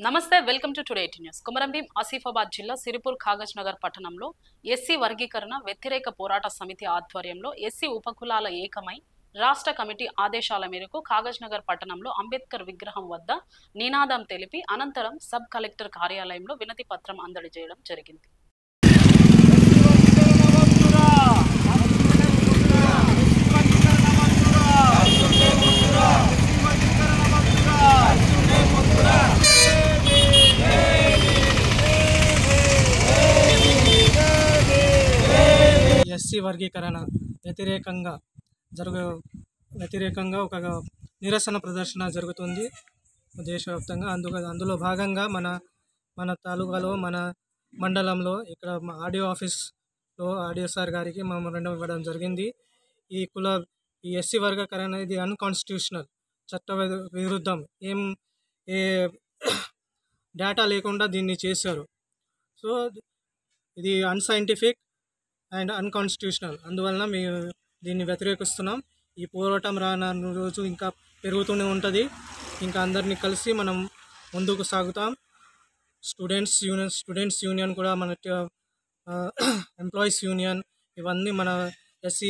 నమస్తే welcome to today news. Komaram Bheem Asifabad జిల్లా సిరిపూర్ కాగజ్ నగర్ పట్టణంలో ఎస్సీ వర్గీకరణ వ్యతిరేక పోరాట సమితి ఆధ్వర్యంలో ఎస్సీ ఉపకులాల ఏకమై రాష్ట్ర కమిటీ ఆదేశాల మేరకు కాగజ్ నగర్ పట్టణంలో అంబేద్కర్ విగ్రహం వద్ద నినాదం తెలిపి అనంతరం సబ్ కలెక్టర్ కార్యాలయంలో వినతి పత్రం అందజేయడం జరిగింది. ఎస్సీ వర్గీకరణ వ్యతిరేకంగా ఒక నిరసన ప్రదర్శన జరుగుతుంది దేశవ్యాప్తంగా. అందులో భాగంగా మన తాలూకాలో మన మండలంలో ఇక్కడ ఆడియో ఆఫీస్లో ఆడియో సార్ గారికి మెమోరాండం ఇవ్వడం జరిగింది. ఈ ఎస్సీ వర్గీకరణ ఇది అన్కాన్స్టిట్యూషనల్, చట్ట విరుద్ధం, ఏ డేటా లేకుండా దీన్ని చేశారు. సో ఇది అన్సైంటిఫిక్ అండ్ అన్కాన్స్టిట్యూషనల్. అందువలన మేము దీన్ని వ్యతిరేకిస్తున్నాం. ఈ పోరాటం రానున్న రోజు ఇంకా పెరుగుతూనే ఉంటుంది. ఇంకా అందరినీ కలిసి మనం ముందుకు సాగుతాం. స్టూడెంట్స్ యూనియన్ కూడా మన ఎంప్లాయీస్ యూనియన్, ఇవన్నీ మన ఎస్సీ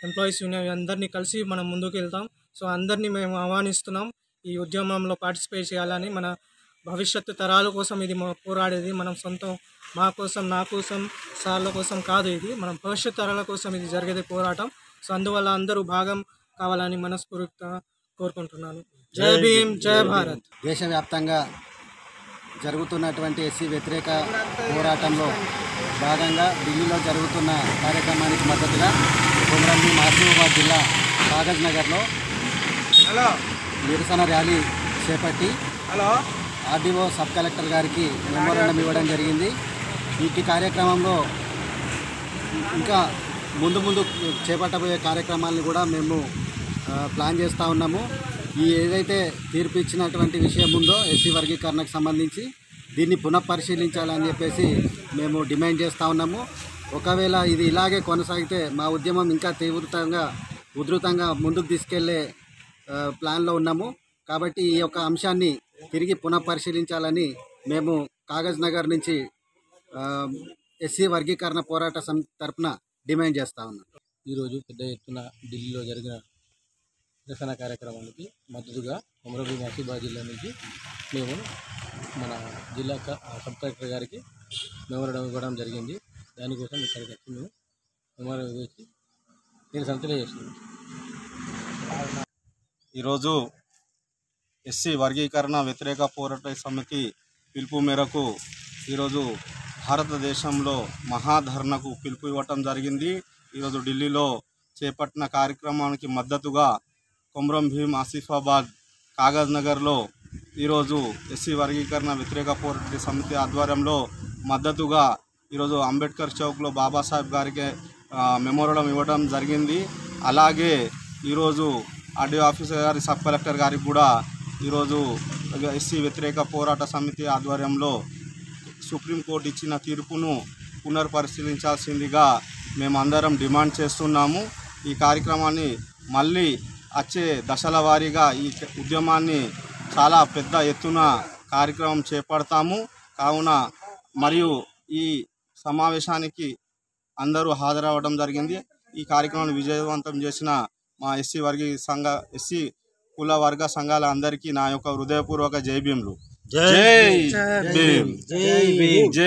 ఎంప్లాయీస్ యూనియన్ అందరినీ కలిసి మనం ముందుకు వెళ్తాం. సో అందరినీ మేము ఆహ్వానిస్తున్నాం ఈ ఉద్యమంలో పార్టిసిపేట్ చేయాలని. మన భవిష్యత్తు తరాల కోసం ఇది పోరాడేది. మనం సొంతం నా కోసం సార్ల కోసం కాదు, ఇది మన భవిష్యత్ తరాల కోసం ఇది జరిగేది పోరాటం. సో అందువల్ల అందరూ భాగం కావాలని మనస్ఫూర్తిగా కోరుకుంటున్నాను. జై భీమ్, జై భారత్. దేశవ్యాప్తంగా జరుగుతున్నటువంటి ఎస్సీ వ్యతిరేక పోరాటంలో భాగంగా ఢిల్లీలో జరుగుతున్న కార్యక్రమానికి మద్దతుగా కొమరంభీం ఆసిఫాబాద్ జిల్లా కాగజ్ నగర్లో నిరసన ర్యాలీ చేపట్టి ఆర్డీఓ సబ్ కలెక్టర్ గారికి మెమోరాండం ఇవ్వడం జరిగింది. ఈ కార్యక్రమంలో ఇంకా ముందు చేపట్టబోయే కార్యక్రమాలను కూడా మేము ప్లాన్ చేస్తూ ఉన్నాము. ఏదైతే తీర్పు ఇచ్చినటువంటి విషయం ఉందో ఎస్సీ వర్గీకరణకు సంబంధించి దీన్ని పునఃపరిశీలించాలని చెప్పేసి మేము డిమాండ్ చేస్తూ ఉన్నాము. ఒకవేళ ఇది ఇలాగే కొనసాగితే మా ఉద్యమం ఇంకా ఉధృతంగా ముందుకు తీసుకెళ్లే ప్లాన్లో ఉన్నాము. కాబట్టి ఈ యొక్క అంశాన్ని తిరిగి పునఃపరిశీలించాలని మేము కాగజ్ నగర్ నుంచి ఎస్సీ వర్గీకరణ పోరాట సమితి తరఫున డిమాండ్ చేస్తూ ఉన్నాం. ఈరోజు పెద్ద ఎత్తున ఢిల్లీలో జరిగిన నిరసన కార్యక్రమానికి మద్దతుగా కొమరంభీం ఆసిఫాబాద్ జిల్లా నుంచి మేము మన జిల్లా సబ్ కలెక్టర్ గారికి మెమోరాండం ఇవ్వడం జరిగింది. దానికోసం ఇక్కడికి వచ్చి మేము మెమోరాండం ఇచ్చి నిరసన తెలియజేస్తున్నాం. ఈరోజు ఎస్సీ వర్గీకరణ వ్యతిరేక పోరాట సమితి పిలుపు మేరకు ఈరోజు భారతదేశంలో మహాధర్నకు పిలుపు ఇవ్వటం జరిగింది. ఈరోజు ఢిల్లీలో చేపట్టిన కార్యక్రమానికి మద్దతుగా కొమరంభీం ఆసిఫాబాద్ కాగజ్ నగర్లో ఈరోజు ఎస్సీ వర్గీకరణ వ్యతిరేక పోరాట సమితి ఆధ్వర్యంలో మద్దతుగా ఈరోజు అంబేద్కర్ చౌక్లో బాబాసాహెబ్ గారికి మెమోరాండం ఇవ్వడం జరిగింది. అలాగే ఈరోజు ఆర్డీఓ ఆఫీసర్ గారి సబ్ కలెక్టర్ గారికి కూడా ఈరోజు ఎస్సీ వ్యతిరేక పోరాట సమితి ఆధ్వర్యంలో సుప్రీంకోర్టు ఇచ్చిన తీర్పును పునర్పరిశీలించాల్సిందిగా మేమందరం డిమాండ్ చేస్తున్నాము. ఈ కార్యక్రమాన్ని మళ్ళీ వచ్చే దశల వారీగా ఈ ఉద్యమాన్ని చాలా పెద్ద ఎత్తున కార్యక్రమం చేపడతాము. కావున మరియు ఈ సమావేశానికి అందరూ హాజరవ్వడం జరిగింది. ఈ కార్యక్రమాన్ని విజయవంతం చేసిన మా ఎస్సీ కుల వర్గ సంఘాల అందరికీ నా యొక్క హృదయపూర్వక జై భీమ్లు. జై భీమ్, జై భీమ్, జై